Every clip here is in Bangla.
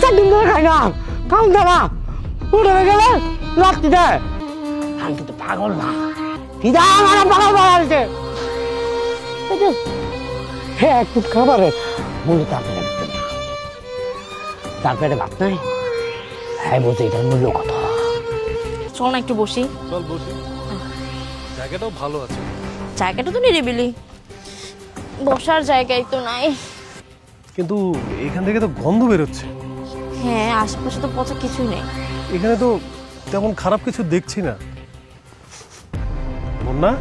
চারদিন ধরে খাই না, খাওন দাঁড়া উঠে গেলে রাত্রি দেয়। আমি কিন্তু পাগল না, খিদা আমার পাগল বাড়াচ্ছে। হ্যাঁ একটু খাবারের মূল্য তার পেটে ঢুকবে না, তার পেটে ভাত নাই। হ্যাঁ বলছে এটার মূল্য কত। চল না একটু বসি। চল বসি, জায়গাটাও ভালো আছে। জায়গাটা তো নিরিবিলি, বসার জায়গায় তো নাই। কিন্তু এখান থেকে তো গন্ধ বেরোচ্ছে। হ্যাঁ আশেপাশে তো পচা কিছুই নেই। এখানে তো তেমন খারাপ কিছু দেখছি না। বন্যা,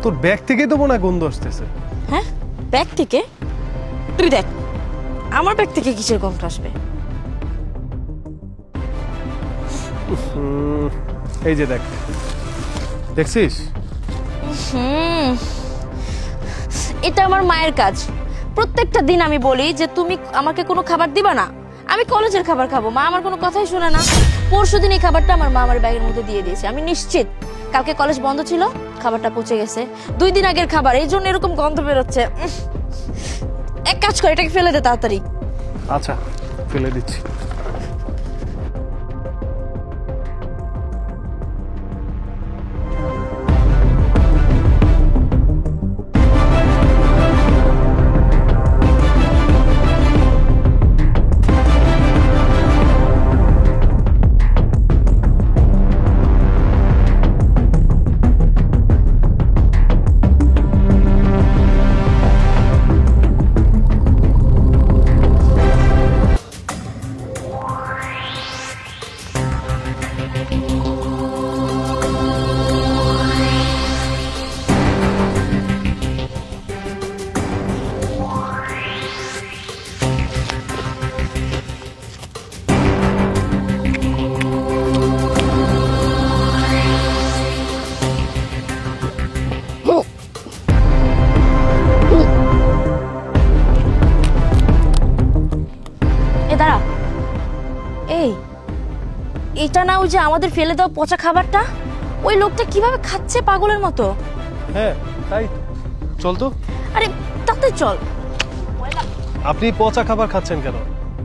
তোর ব্যাগ থেকেই তো মনে হয় গন্ধ আসতেছে। হ্যাঁ ব্যাগ থেকে? তুই দেখ আমার ব্যাগ থেকে কিসের গন্ধ আসবে? এই যে দেখ, দেখছিস? এটা আমার মায়ের কাজ। প্রত্যেকটা দিন আমি বলি যে তুমি আমাকে কোনো খাবার দিবা না, আমি কলেজের খাবার খাবো। মা আমার কোনো কথাই শোনে না। পরশুদিন এই খাবারটা আমার মা আমার ব্যাগের মধ্যে দিয়ে দিয়েছে। আমি নিশ্চিত কালকে কলেজ বন্ধ ছিল, খাবারটা পচে গেছে। 2 দিন আগের খাবার, এই জন্য এরকম গন্ধ বেরোচ্ছে। এক কাজ কর, এটাকে ফেলে দে তাড়াতাড়ি। আচ্ছা ফেলে দিচ্ছি। এটা না ওই যে আমাদের ফেলে দেওয়া পচা খাবারটা? ওই লোকটা কিভাবে খাচ্ছে পাগলের মতো। হ্যাঁ তাই, চল তো। আরে তাতে চল। আপনি পচা খাবার খাচ্ছেন কেন?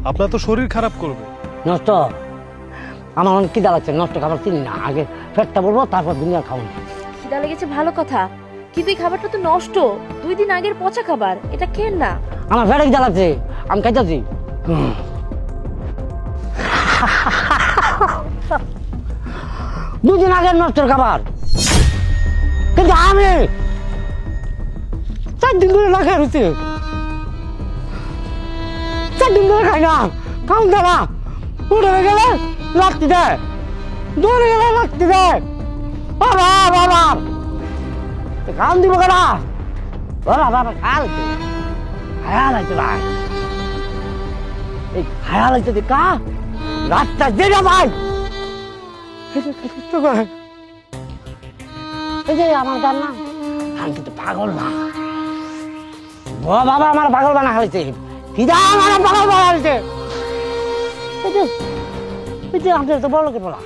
আপনার তো শরীর খারাপ করবে। নষ্ট, আমার অনেক খিদা লাগছে, নষ্ট খাবার চিনি না। আগে পেটটা বলবো, তারপর দুনিয়া খাবো। খিদা লেগেছে ভালো কথা, কিন্তু এই খাবারটা তো নষ্ট, 2 দিন আগের পচা খাবার। এটা কেন না? আমার পেটে খিদা লাগছে, আমি খাইতেছি। 2 দিন আগের নষ্ট খাবার, কিন্তু আমি 4 দিন ধরে না খাই রয়েছে। 4 দিন ধরে খাই না, খাওন দাঁড়া উঠে গেলে রাত্রি দেয়, দৌড়ে গেলে রাত্রি দেয়। বাবা বাবা খাওন দিব কেনা? বাবা বাবা খাল হায়া লাগছে ভাই, এই হায়া লাগছে দেখা রাতটা দেবে ভাই। এই যে আমার গান না, আমি কিন্তু পাগল না। বাবা আমার পাগল বানা হয়েছে, খিদা আমার পাগল বানা হয়েছে। আপনার তো বড় লোকের বলা,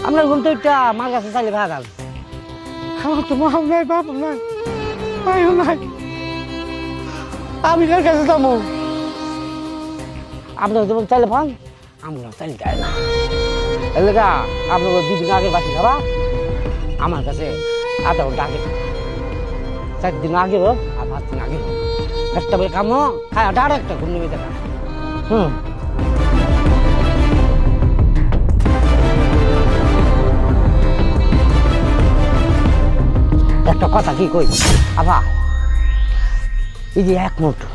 আপনার ঘুম তো একটা মার কাছে চাইলে ভাগ আস। আমার তো মা নাই, বাপ নাই, ভাইও নাই, আমি কার কাছে যাবো? আপনার যেমন চাইলে ভাঙ, আমরা চাইলে খাই না। এলাকা আপনার 2 দিন আগে বাসি খাবা, আমার কাছে আধা ঘন্টা আগে, 4 দিন আগে হোক আর 5 দিন আগে হোক, একটা বই কামো খায় ডাইরেক্ট ঘুম নেমে দেখা। একটা কথা কি কই আবা, এই যে 1 মুঠো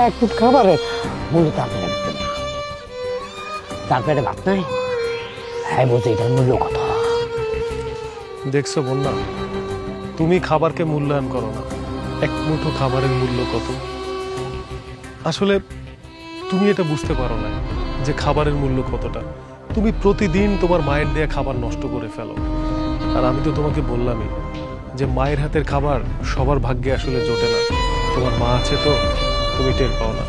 এক ফুট খাবারের মূল্য তার পেটে ঢুকবে না, তার পেটে ভাত নাই। হ্যাঁ বলছে এটার মূল্য কত। দেখছো বন্যা, তুমি খাবারকে মূল্যায়ন করো না। 1 মুঠো খাবারের মূল্য কত। আসলে তুমি এটা বুঝতে পারো না যে খাবারের মূল্য কতটা। তুমি প্রতিদিন তোমার মায়ের দেয়া খাবার নষ্ট করে ফেলো। আর আমি তো তোমাকে বললামই যে মায়ের হাতের খাবার সবার ভাগ্যে আসলে জোটে না। তোমার মা আছে তো, তুমি টের পাও না।